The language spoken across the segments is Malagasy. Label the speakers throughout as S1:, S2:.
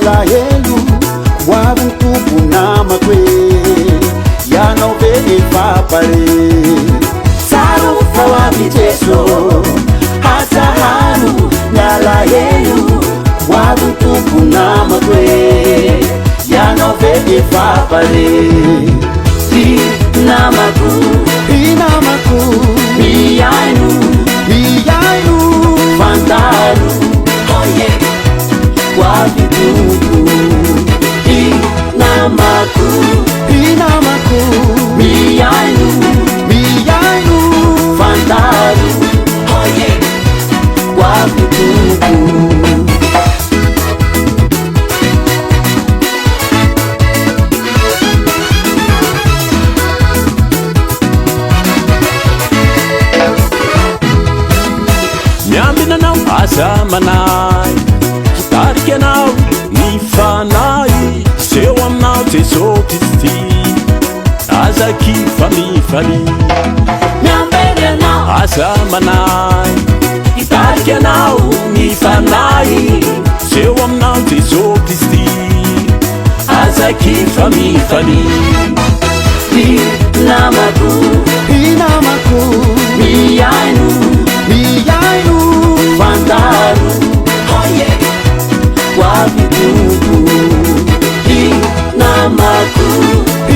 S1: nyalahelu wavuntupu na makwe yanove evapare sarufa wa viteso hata haru nyalahelu wavuntupu na makwe yanove evapare inamaku miyainu fantaru oye wavituku inamaku miyainu fantaru oye wavituku Asamanai, Tarkenau, Nifanai, Sewamnau, Tesotisti, Azaki, Fali, Nyamberenau, Asamanai, Tarkenau, Nifanai, Sewamnau, Tesotisti, Azaki, Fali, Inamaku, Miyainu, fantaru, oye, wavituku,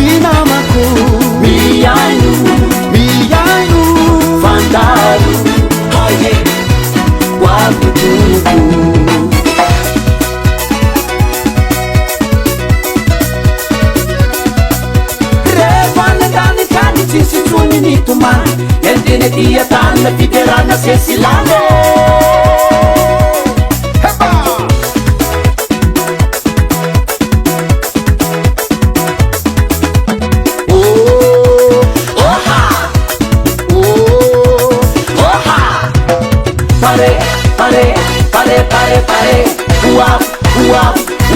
S1: inamaku, miyainu, fantaru, oye, wavituku. Revane dani kani tisi tuni nituma, endine dia tana fiderana sesilane. Pare,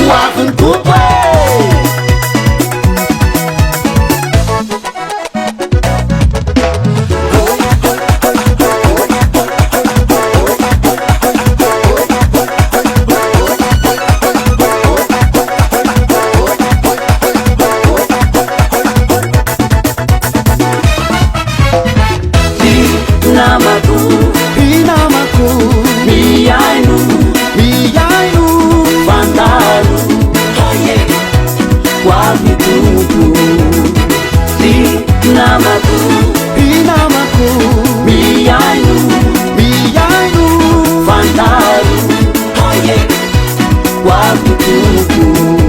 S1: uaf, untupe. Inamaku, miyainu, fantaru, oye, wavituku, inamaku, miyainu, fantaru, oye, wavituku.